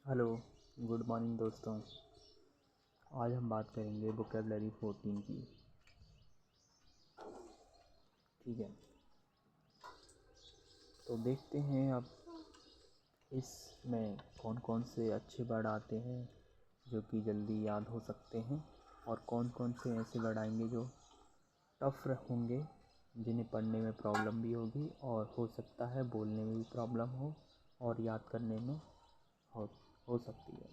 Hello, good morning दोस्तों। आज हम बात करेंगे वोकेबलरी 14 की। ठीक है, तो देखते हैं अब इसमें कौन कौन से अच्छे वर्ड आते हैं जो कि जल्दी याद हो सकते हैं, और कौन कौन से ऐसे वर्ड आएंगे जो टफ होंगे, जिन्हें पढ़ने में प्रॉब्लम भी होगी और हो सकता है बोलने में भी प्रॉब्लम हो और याद करने में हो, हो सकती है।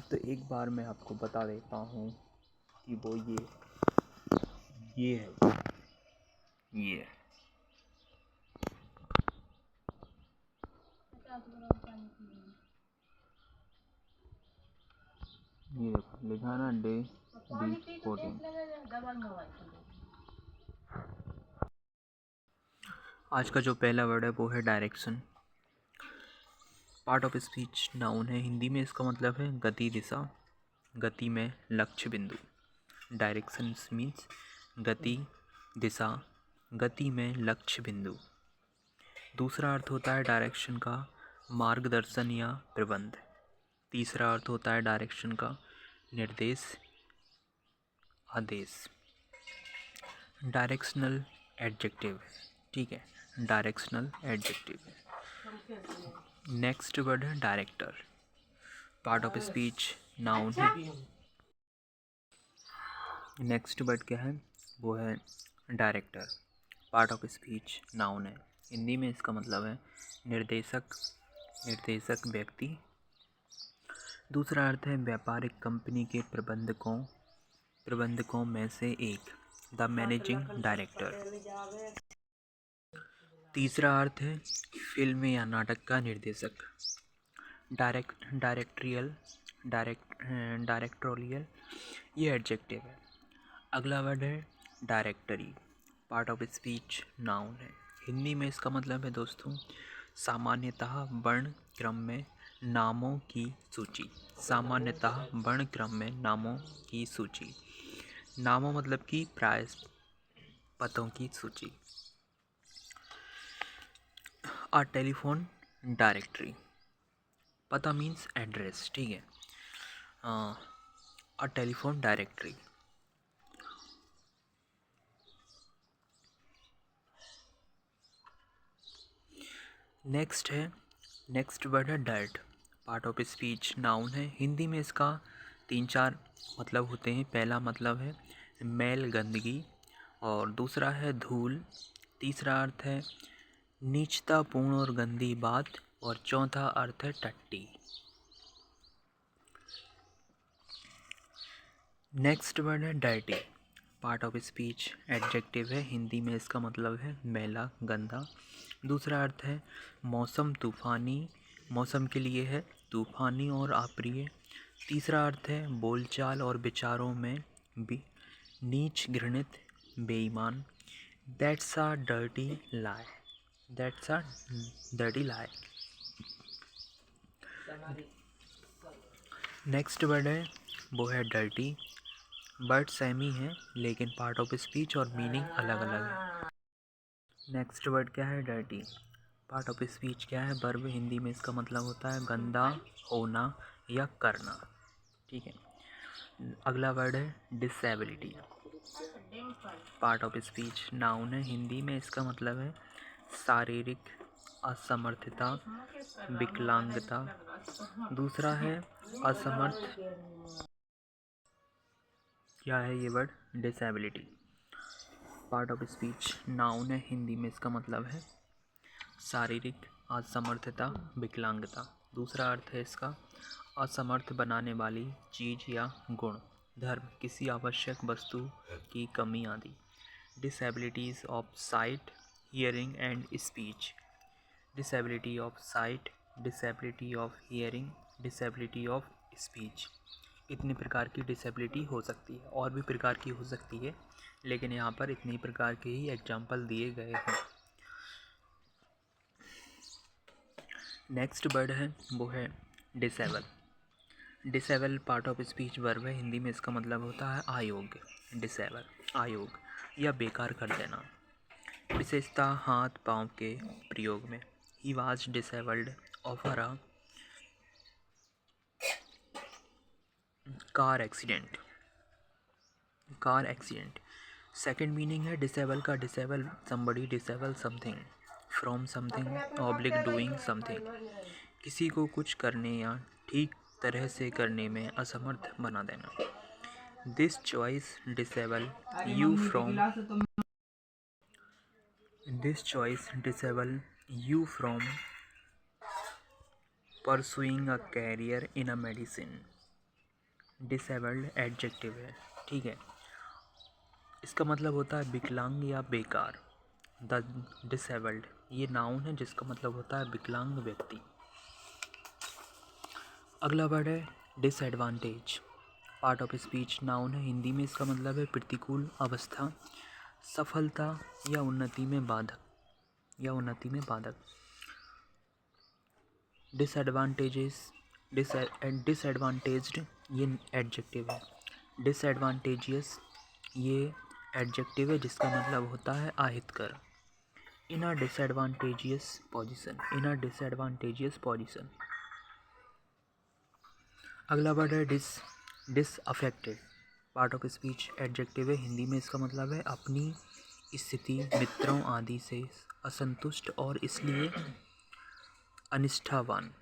तो एक बार मैं आपको बता देता हूँ कि वो ये है, ये देखो लिखा है ना, डे डी 14। आज का जो पहला वर्ड है वो है direction. Part of speech noun है, हिंदी में इसका मतलब है गति, दिशा, गति में लक्ष्य बिंदु। डायरेक्शन मीन्स गति, दिशा, गति में लक्ष्य बिंदु। दूसरा अर्थ होता है डायरेक्शन का मार्गदर्शन या प्रबंध। तीसरा अर्थ होता है डायरेक्शन का निर्देश, आदेश। डायरेक्शनल एडजेक्टिव, ठीक है, डायरेक्शनल एडजेक्टिव। नेक्स्ट वर्ड है director. Part of speech noun है। नेक्स्ट वर्ड क्या है, वो है director. Part of speech noun है, हिंदी में इसका मतलब है निर्देशक, निर्देशक व्यक्ति। दूसरा अर्थ है व्यापारिक कंपनी के प्रबंधकों में से एक, द मैनेजिंग डायरेक्टर। तीसरा अर्थ है फिल्म या नाटक का निर्देशक, डायरेक्टोरियल, ये एडजेक्टिव है। अगला वर्ड है directory. Part of speech noun है, हिंदी में इसका मतलब है दोस्तों सामान्यतः वर्ण क्रम में नामों की सूची। सामान्यतः वर्ण क्रम में नामों की सूची। नामों मतलब कि प्राय पतों की सूची। आ टेलीफोन डायरेक्टरी, पता मीन्स एड्रेस, ठीक है। A telephone directory. Next word है dirt. Part of speech noun है, हिंदी में इसका 3-4 मतलब होते हैं। पहला मतलब है मैल, गंदगी, और दूसरा है धूल, तीसरा अर्थ है नीचतापूर्ण और गंदी बात, और चौथा अर्थ है टट्टी। नेक्स्ट वर्ड है dirty. Part of speech adjective है, हिंदी में इसका मतलब है मैला, गंदा। दूसरा अर्थ है मौसम तूफ़ानी, मौसम के लिए है तूफ़ानी और अप्रिय। तीसरा अर्थ है बोलचाल और विचारों में भी नीच, घृणित, बेईमान। That's a dirty lie, that's a dirty lie. Next word है वो है डर्टी। वर्ड सेम ही है लेकिन पार्ट ऑफ स्पीच और मीनिंग अलग अलग है। नेक्स्ट वर्ड क्या है डर्टी। पार्ट ऑफ स्पीच क्या है, वर्ब, हिंदी में इसका मतलब होता है गंदा होना या करना, ठीक है। अगला वर्ड है disability. Part of speech noun है, हिंदी में इसका मतलब है शारीरिक असमर्थता, विकलांगता। दूसरा है असमर्थ, क्या है ये word, disability. Part of speech noun है, हिंदी में इसका मतलब है शारीरिक असमर्थता, विकलांगता। दूसरा अर्थ है इसका असमर्थ बनाने वाली चीज़ या गुण, धर्म, किसी आवश्यक वस्तु की कमी आदि। Disabilities of site, hearing and speech. Disability of site, disability of hearing, disability of speech. इतने प्रकार की डिसेबिलिटी हो सकती है, और भी प्रकार की हो सकती है, लेकिन यहाँ पर इतनी प्रकार के ही एग्जाम्पल दिए गए हैं। नेक्स्ट वर्ड है वो है disable. Disable part of speech verb है, हिंदी में इसका मतलब होता है अयोग्य। डिसेबल अयोग्य या बेकार कर देना। विशेषता हाथ पाँव के प्रयोग में। He was disabled of a car accident, car accident. Second meaning है डिसेबल का, disable somebody, disable something, from something oblique doing something, किसी को कुछ करने या ठीक तरह से करने में असमर्थ बना देना। This choice disable you from, this choice disable you from pursuing a career in a medicine. Disabled adjective है, ठीक है। इसका मतलब होता है विकलांग या बेकार। द डिसेबल्ड ये नाउन है जिसका मतलब होता है विकलांग व्यक्ति। अगला वर्ड है disadvantage. Part of speech noun है, हिंदी में इसका मतलब है प्रतिकूल अवस्था, सफलता या उन्नति में बाधक, या उन्नति में बाधक। डिसएडवांटेजेस, डिसएडवांटेज्ड ये एडजेक्टिव है। डिसएडवांटेजियस ये एडजेक्टिव है जिसका मतलब होता है अहितकर। इन अ डिसएडवांटेजियस पोजीशन, इन अ डिसएडवांटेजियस पोजीशन। अगला वर्ड है डिसअफेक्टेड। पार्ट ऑफ स्पीच एडजेक्टिव है, हिंदी में इसका मतलब है अपनी स्थिति, मित्रों आदि से असंतुष्ट और इसलिए अनिष्ठावान।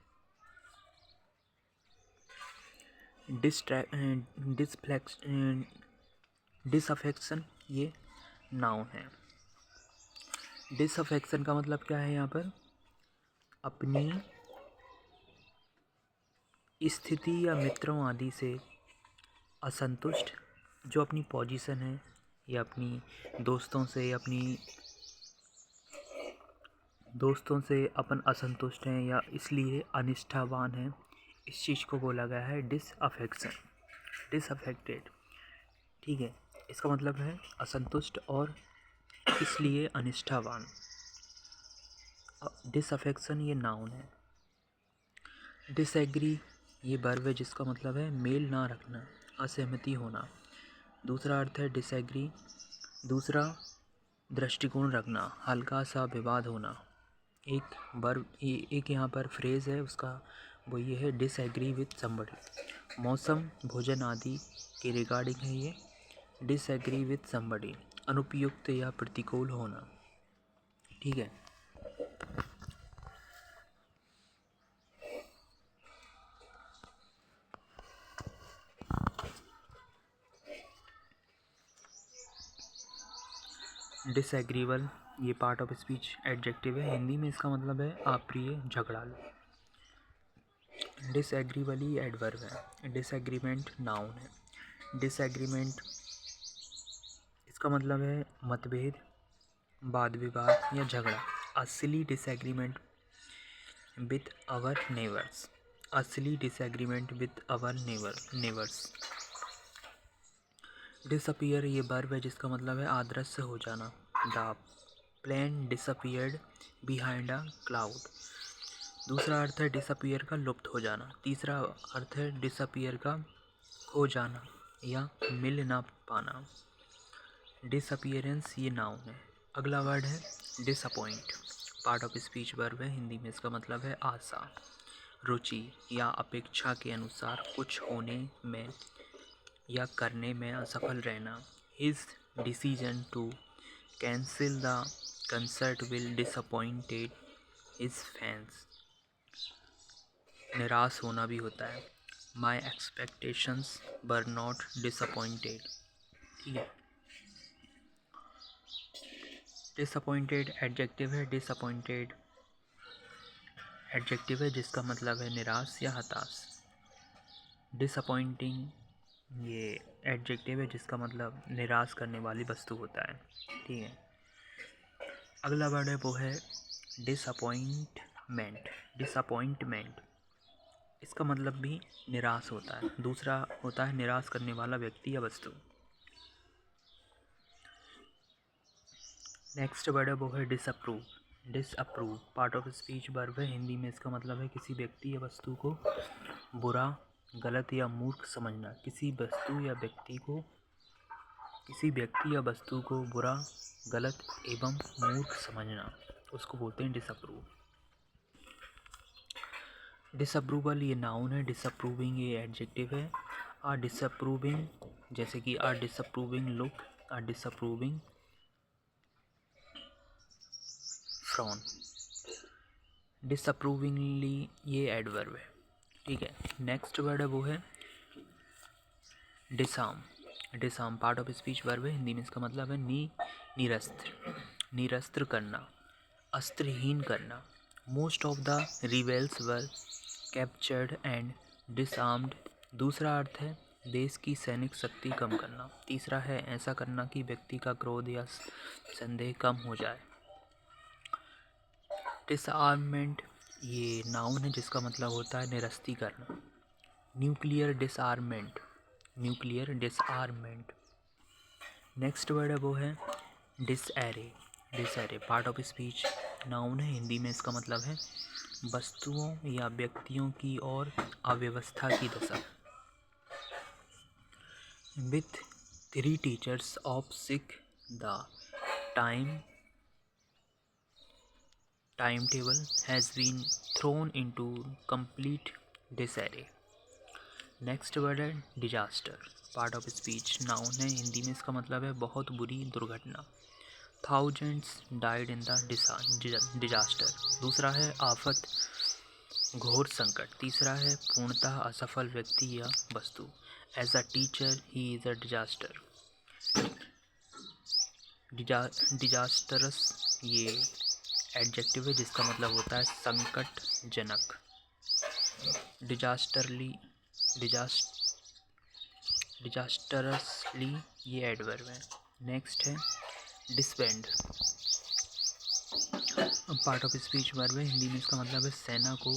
डिसअफेक्शन ये नाउन है। डिसअफेक्शन का मतलब क्या है यहाँ पर, अपनी स्थिति या मित्रों आदि से असंतुष्ट, जो अपनी पोजीशन है या अपनी दोस्तों से अपन असंतुष्ट हैं या इसलिए अनिष्ठावान हैं, इस चीज़ को बोला गया है डिसअफेक्शन, डिसअफेक्टेड, ठीक है। इसका मतलब है असंतुष्ट और इसलिए अनिष्ठावान। डिसअफेक्शन ये नाउन है। डिसएग्री ये वर्ब है जिसका मतलब है मेल ना रखना, असहमति होना। दूसरा अर्थ है डिसएग्री, दूसरा दृष्टिकोण रखना, हल्का सा विवाद होना। एक वर्ब, एक यहाँ पर फ्रेज़ है उसका, वो ये है डिसएग्री विथ समबडी। मौसम, भोजन आदि के रिगार्डिंग है ये, डिसएग्री विथ समबडी, अनुपयुक्त या प्रतिकूल होना, ठीक है। डिसएग्रीबल ये पार्ट ऑफ स्पीच एडजेक्टिव है, हिंदी में इसका मतलब है अप्रिय, झगड़ालू। डिसएग्रीबली एडवर्ब है। डिसएग्रीमेंट नाउन है। डिसएग्रीमेंट इसका मतलब है मतभेद, वाद विवाद या झगड़ा। A silly disagreement with our neighbours, a silly disagreement with our neighbours. Disappear ये वर्ब है जिसका मतलब है अदृश्य हो जाना। The plane disappeared behind a cloud. दूसरा अर्थ है डिसअपियर का लुप्त हो जाना। तीसरा अर्थ है डिसअपियर का खो जाना या मिल ना पाना। डिसअपियरेंस ये नाउन है। अगला वर्ड है disappoint. Part of speech verb है, हिंदी में इसका मतलब है आशा, रुचि या अपेक्षा के अनुसार कुछ होने में या करने में असफल रहना। His decision to cancel the concert will disappointed his fans. निराश होना भी होता है। माई एक्सपेक्टेशंस वर नॉट डिसअपॉइंटेड, ठीक है। डिसअपॉइंटेड एडजेक्टिव है, डिसअपॉइंटेड एडजेक्टिव है जिसका मतलब है निराश या हताश। डिसअपॉइंटिंग ये एडजेक्टिव है जिसका मतलब निराश करने वाली वस्तु होता है, ठीक है। अगला वर्ड है वो है डिसअपॉइंटमेंट। डिसअपॉइंटमेंट इसका मतलब भी निराश होता है। दूसरा होता है निराश करने वाला व्यक्ति या वस्तु। नेक्स्ट वर्ड है वो है disapprove. Disapprove part of speech verb है, हिंदी में इसका मतलब है किसी व्यक्ति या वस्तु को बुरा, गलत या मूर्ख समझना। किसी व्यक्ति या वस्तु को बुरा, गलत एवं मूर्ख समझना, उसको बोलते हैं डिसअप्रूव। डिसअप्रूवल ये नाउन है। डिसअप्रूविंग ये एडजेक्टिव है। अ डिसअप्रूविंग, जैसे कि अ डिसअप्रूविंग लुक, अ डिसअप्रूविंग फ्रॉन। डिसअप्रूविंगली ये एडवर्ब है, ठीक है। नेक्स्ट वर्ड है वो है disarm. Disarm part of speech verb है, हिंदी में इसका मतलब है निरस्त्र करना, अस्त्रहीन करना। Most of the rebels were captured and disarmed. दूसरा अर्थ है देश की सैनिक शक्ति कम करना। तीसरा है ऐसा करना कि व्यक्ति का क्रोध या संदेह कम हो जाए। डिसआर्ममेंट ये नाउन है जिसका मतलब होता है निरस्तीकरण। Nuclear disarmament, nuclear disarmament. Next word है वो है disarray. Disarray part of speech noun है, हिंदी में इसका मतलब है वस्तुओं या व्यक्तियों की और अव्यवस्था की दशा। With 3 teachers off sick the timetable has been thrown into complete disarray. Next word है disaster part of speech noun है, हिंदी में इसका मतलब है बहुत बुरी दुर्घटना। Thousands died in the disaster. दूसरा है आफत, घोर संकट। तीसरा है पूर्णतः असफल व्यक्ति या वस्तु। As a teacher he is a disaster. Disastrous ये एडजेक्टिव है जिसका मतलब होता है संकटजनक। डिजास्टरसली ये एडवर्ब है। नेक्स्ट है disband part of speech verb है, हिंदी में इसका मतलब है सेना को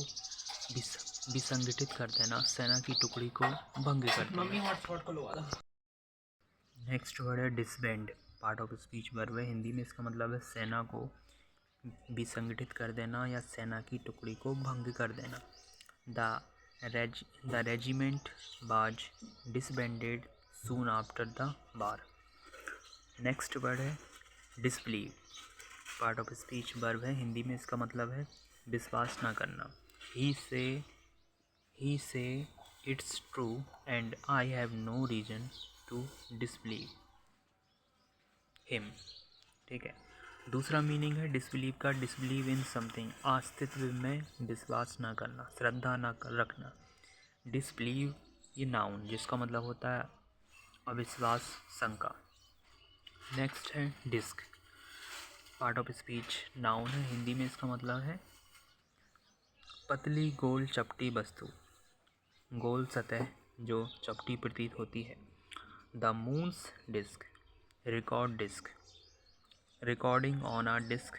विसंगठित कर देना, सेना की टुकड़ी को भंग कर देना। नेक्स्ट वर्ड है disband part of speech verb है, हिंदी में इसका मतलब है सेना को विसंगठित कर देना या सेना की टुकड़ी को भंग कर देना। The regiment was disbanded soon after the war. Next word है disbelieve part of speech verb है, हिंदी में इसका मतलब है विश्वास ना करना। He says it's true and I have no reason to disbelieve him, ठीक है। दूसरा मीनिंग है डिसबिलीव का, डिसबिलीव इन समथिंग, अस्तित्व में विश्वास ना करना, श्रद्धा ना रखना। डिसबिलीव ये नाउन जिसका मतलब होता है अविश्वास, शंका। नेक्स्ट है disc part of speech noun है, हिंदी में इसका मतलब है पतली गोल चपटी वस्तु, गोल सतह जो चपटी प्रतीत होती है। The moon's disc, record disc, recording on a disc